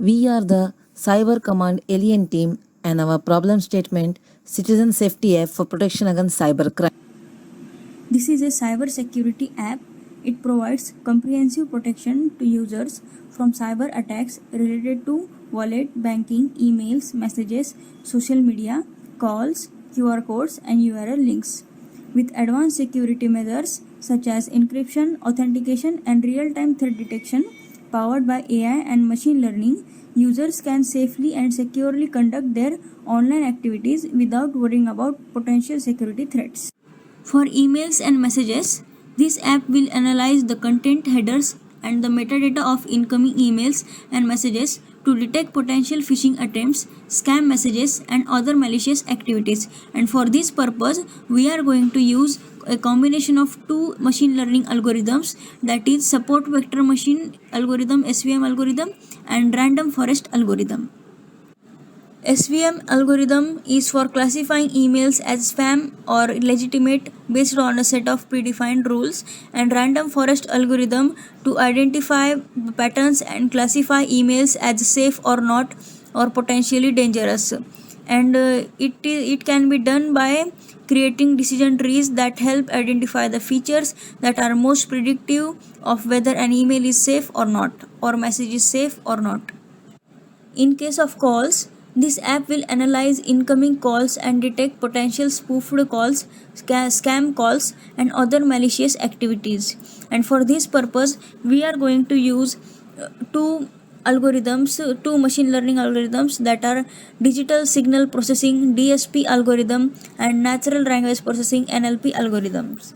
We are the Cyber Command Alien team and our problem statement Citizen Safety App for protection against cybercrime. This is a cyber security app. It provides comprehensive protection to users from cyber attacks related to wallet, banking, emails, messages, social media, calls, QR codes, and URL links. With advanced security measures such as encryption, authentication, and real time threat detection powered by AI and machine learning, users can safely and securely conduct their online activities without worrying about potential security threats. For emails and messages, this app will analyze the content headers and the metadata of incoming emails and messages to detect potential phishing attempts, scam messages, and other malicious activities. And for this purpose, we are going to use a combination of two machine learning algorithms, that is support vector machine algorithm SVM algorithm and random forest algorithm. SVM algorithm is for classifying emails as spam or legitimate based on a set of predefined rules, and random forest algorithm to identify patterns and classify emails as safe or not or potentially dangerous. And it can be done by creating decision trees that help identify the features that are most predictive of whether an email is safe or not or message is safe or not. In case of calls, this app will analyze incoming calls and detect potential spoofed calls, scam calls, and other malicious activities. And for this purpose, we are going to use two two machine learning algorithms, that are digital signal processing DSP algorithm and natural language processing NLP algorithms.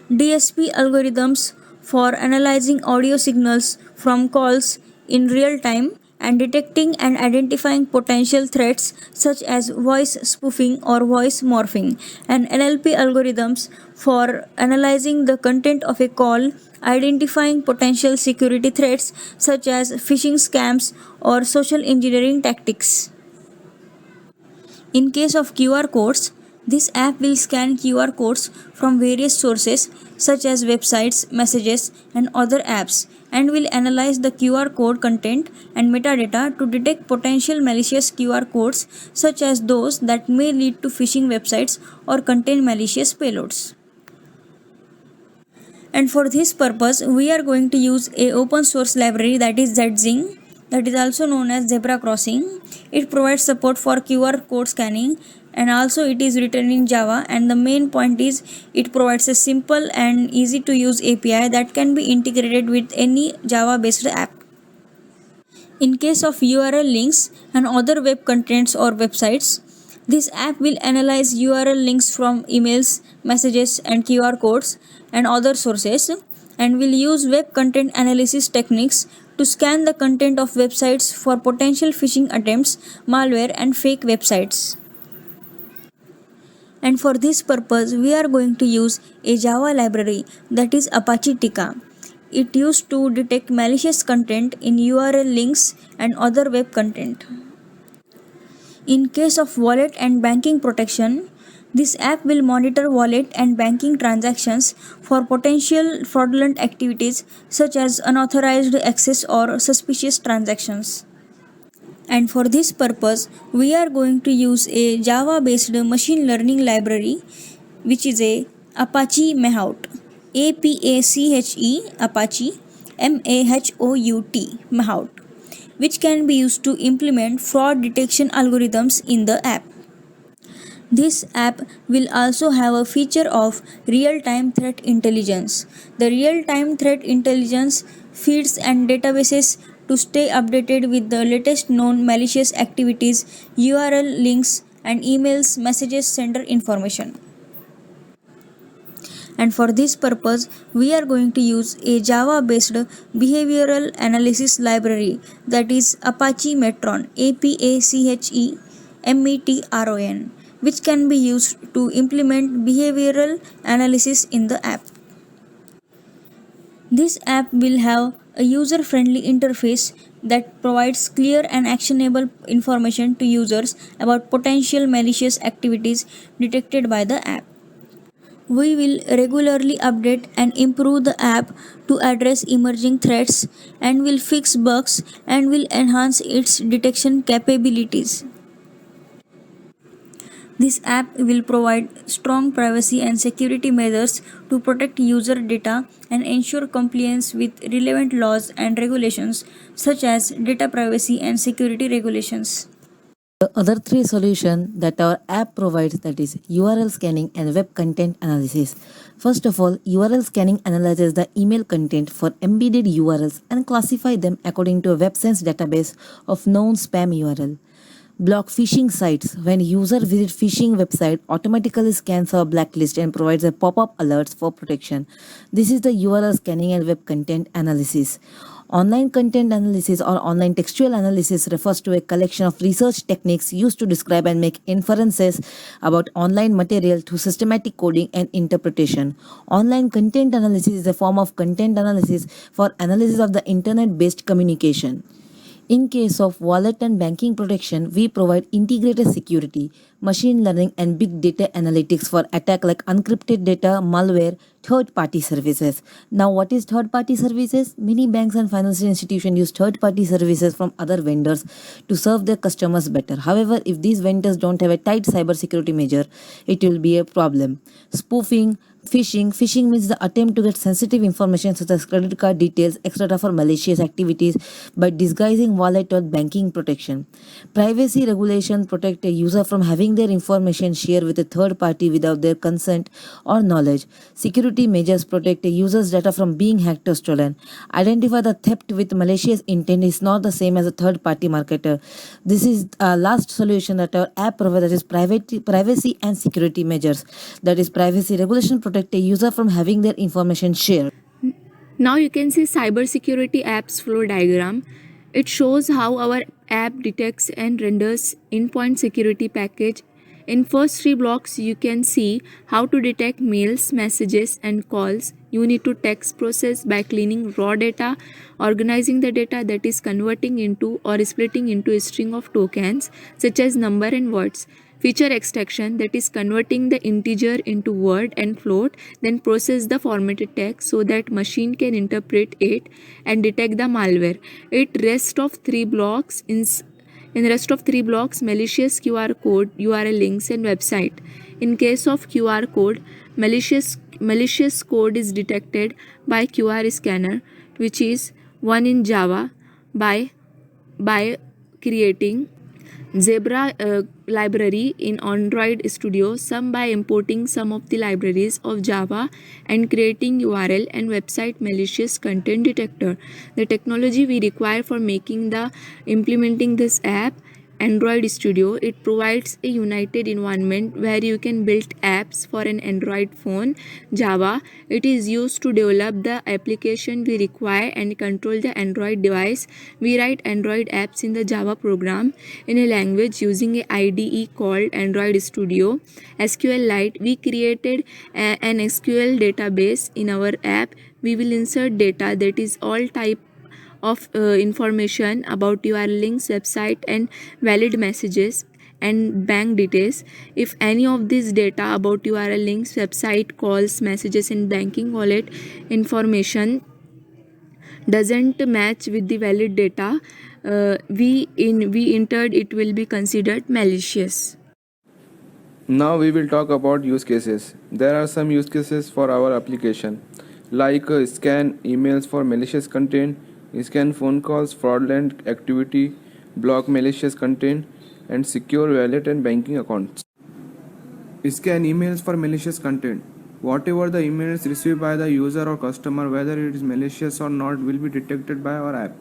DSP algorithms for analyzing audio signals from calls in real time and detecting and identifying potential threats such as voice spoofing or voice morphing, and NLP algorithms for analyzing the content of a call, identifying potential security threats such as phishing scams or social engineering tactics. In case of QR codes, this app will scan QR codes from various sources such as websites, messages, and other apps, and will analyze the QR code content and metadata to detect potential malicious QR codes such as those that may lead to phishing websites or contain malicious payloads. And for this purpose, we are going to use a open source library, that is Zing, that is also known as Zebra Crossing. It provides support for QR code scanning, and also it is written in Java, and the main point is it provides a simple and easy to use API that can be integrated with any Java based app. In case of URL links and other web contents or websites, this app will analyze URL links from emails, messages, and QR codes and other sources, and will use web content analysis techniques to scan the content of websites for potential phishing attempts, malware, and fake websites. And for this purpose, we are going to use a Java library, that is Apache Tika. It used to detect malicious content in URL links and other web content. In case of wallet and banking protection, this app will monitor wallet and banking transactions for potential fraudulent activities such as unauthorized access or suspicious transactions. And for this purpose, we are going to use a Java based machine learning library, which is a Apache Mahout. Apache Mahout, which can be used to implement fraud detection algorithms in the app. This app will also have a feature of real-time threat intelligence. The real-time threat intelligence feeds and databases to stay updated with the latest known malicious activities, URL links, and emails, messages, sender information. And for this purpose, we are going to use a Java based behavioral analysis library, that is Apache Metron, Metron, which can be used to implement behavioral analysis in the app. This app will have a user friendly interface that provides clear and actionable information to users about potential malicious activities detected by the app. We will regularly update and improve the app to address emerging threats and will fix bugs and will enhance its detection capabilities. This app will provide strong privacy and security measures to protect user data and ensure compliance with relevant laws and regulations such as data privacy and security regulations. The other three solutions that our app provides, that is URL scanning and web content analysis. First of all, URL scanning analyzes the email content for embedded URLs and classify them according to a WebSense database of known spam URL. Block phishing sites. When user visit phishing website, automatically scans our blacklist and provides a pop-up alerts for protection. This is the URL scanning and web content analysis. Online content analysis or online textual analysis refers to a collection of research techniques used to describe and make inferences about online material through systematic coding and interpretation. Online content analysis is a form of content analysis for analysis of the internet-based communication. In case of wallet and banking protection, we provide integrated security, machine learning and big data analytics for attack like encrypted data, malware, third-party services. Now what is third-party services? Many banks and financial institutions use third-party services from other vendors to serve their customers better. However, if these vendors don't have a tight cybersecurity measure, it will be a problem. Spoofing, phishing. Phishing means the attempt to get sensitive information such as credit card details, etc. for malicious activities by disguising wallet or banking protection. Privacy regulation protect a user from having their information shared with a third party without their consent or knowledge. Security measures protect a user's data from being hacked or stolen. Identify the theft with malicious intent is not the same as a third party marketer. This is a last solution that our app provides, that is privacy and security measures. That is privacy regulation protect a user from having their information shared. Now you can see cybersecurity apps flow diagram. It shows how our app detects and renders endpoint security package. In first three blocks you can see how to detect mails, messages and calls. You need to text process by cleaning raw data, organizing the data that is converting into or splitting into a string of tokens such as number and words. Feature extraction, that is converting the integer into word and float, then process the formatted text so that machine can interpret it and detect the malware. It rest of three blocks in rest of three blocks, malicious QR code, URL links and website. In case of QR code, malicious code is detected by QR scanner, which is one in Java by creating Zebra library in Android Studio, some by importing some of the libraries of Java and creating URL and website malicious content detector. The technology we require for implementing this app, Android Studio, it provides a united environment where you can build apps for an Android phone. Java, it is used to develop the application we require and control the Android device. We write Android apps in the Java program in a language using a IDE called Android Studio. SQLite, we created an SQL database in our app. We will insert data, that is all type of information about your links, website and valid messages and bank details. If any of this data about URL links, website, calls, messages and banking wallet information doesn't match with the valid data we entered, it will be considered malicious. Now we will talk about use cases. There are some use cases for our application like scan emails for malicious content, scan phone calls, fraudulent activity, block malicious content and secure wallet and banking accounts. Scan emails for malicious content. Whatever the emails received by the user or customer, whether it is malicious or not, will be detected by our app.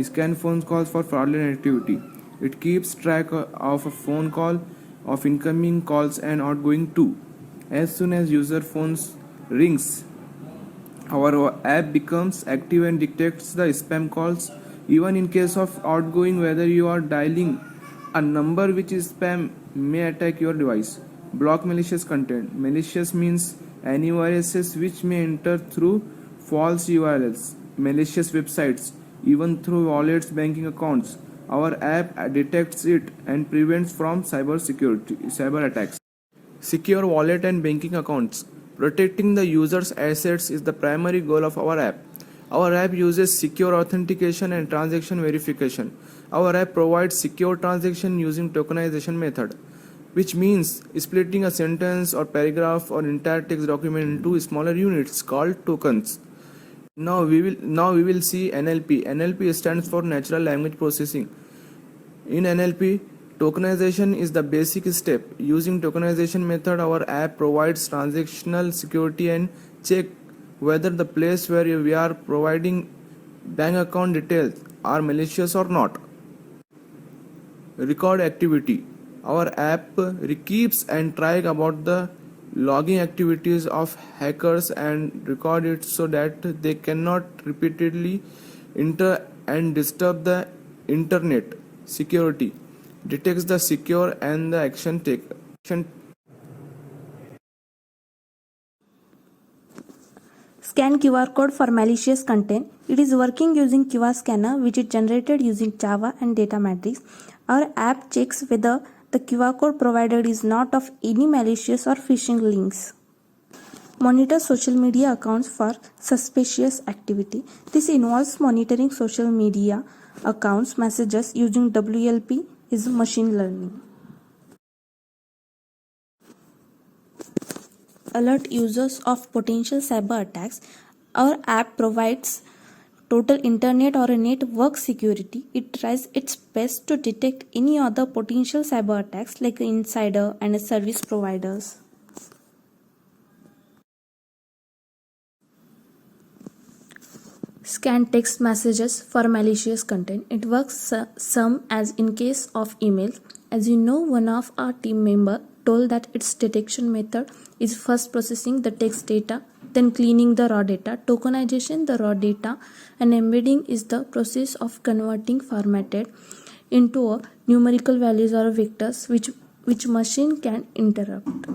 Scan phone calls for fraudulent activity. It keeps track of a phone call, of incoming calls and outgoing too. As soon as user phones rings, our app becomes active and detects the spam calls. Even in case of outgoing, whether you are dialing a number which is spam, may attack your device. Block malicious content. Malicious means any viruses which may enter through false URLs, malicious websites, even through wallets, banking accounts. Our app detects it and prevents from cyber attacks. Secure wallet and banking accounts. Protecting the user's assets is the primary goal of our app. Our app uses secure authentication and transaction verification. Our app provides secure transaction using tokenization method, which means splitting a sentence or paragraph or entire text document into smaller units called tokens. Now we will see NLP. NLP stands for natural language processing. In NLP, tokenization is the basic step. Using tokenization method, our app provides transactional security and check whether the place where we are providing bank account details are malicious or not. Record activity. Our app keeps and track about the logging activities of hackers and record it so that they cannot repeatedly enter and disturb the internet. Security detects the secure and the action. Scan QR code for malicious content. It is working using QR scanner which is generated using Java and data matrix. Our app checks whether the QR code provided is not of any malicious or phishing links. Monitor social media accounts for suspicious activity. This involves monitoring social media accounts messages using WLP is machine learning. Alert users of potential cyber attacks. Our app provides total internet or network security. It tries its best to detect any other potential cyber attacks like insider and service providers. Scan text messages for malicious content. It works some as in case of emails. As you know, one of our team member told that its detection method is first processing the text data, then cleaning the raw data. Tokenization the raw data and embedding is the process of converting formatted into a numerical values or vectors which machine can interrupt.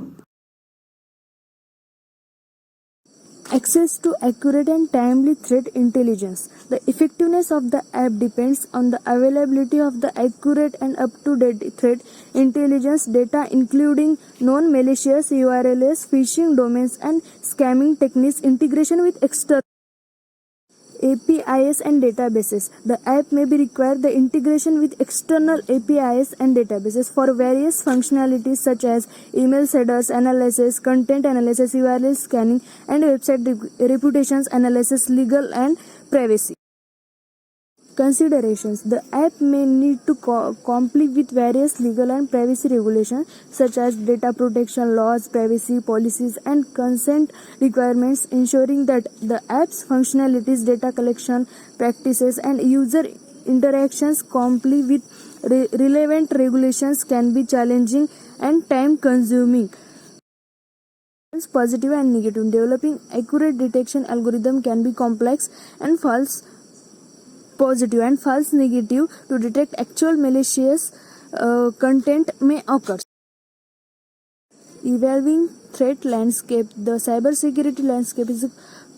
Access to accurate and timely threat intelligence. The effectiveness of the app depends on the availability of the accurate and up-to-date threat intelligence data, including known malicious URLs, phishing domains, and scamming techniques, integration with external APIs and databases. The app may be require the integration with external APIs and databases for various functionalities such as email headers analysis, content analysis, URL scanning, and website reputations analysis, legal and privacy considerations. The app may need to comply with various legal and privacy regulations such as data protection laws, privacy policies, and consent requirements, ensuring that the app's functionalities, data collection practices, and user interactions comply with relevant regulations can be challenging and time consuming. Positive and negative. Developing accurate detection algorithm can be complex, and false positive and false negative to detect actual malicious content may occur. Evolving threat landscape. The cybersecurity landscape is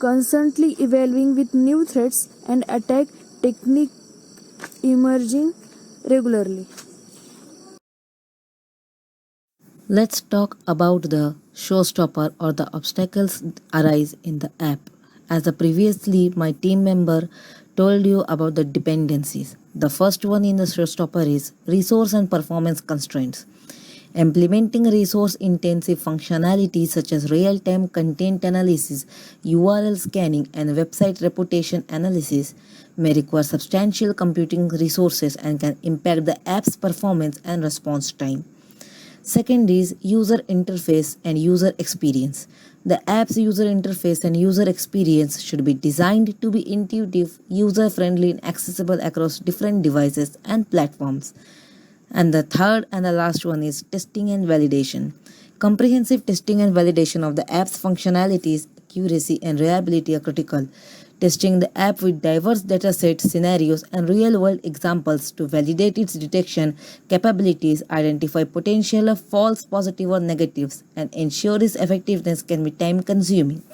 constantly evolving with new threats and attack techniques emerging regularly. Let's talk about the showstopper or the obstacles arise in the app. As the previously my team member told you about the dependencies. The first one in the showstopper is resource and performance constraints. Implementing resource-intensive functionalities such as real-time content analysis, URL scanning, and website reputation analysis may require substantial computing resources and can impact the app's performance and response time. Second is user interface and user experience. The app's user interface and user experience should be designed to be intuitive, user-friendly, and accessible across different devices and platforms. And the third and the last one is testing and validation. Comprehensive testing and validation of the app's functionalities, accuracy, and reliability are critical. Testing the app with diverse datasets, scenarios, and real-world examples to validate its detection capabilities, identify potential of false positive or negatives, and ensure its effectiveness can be time-consuming.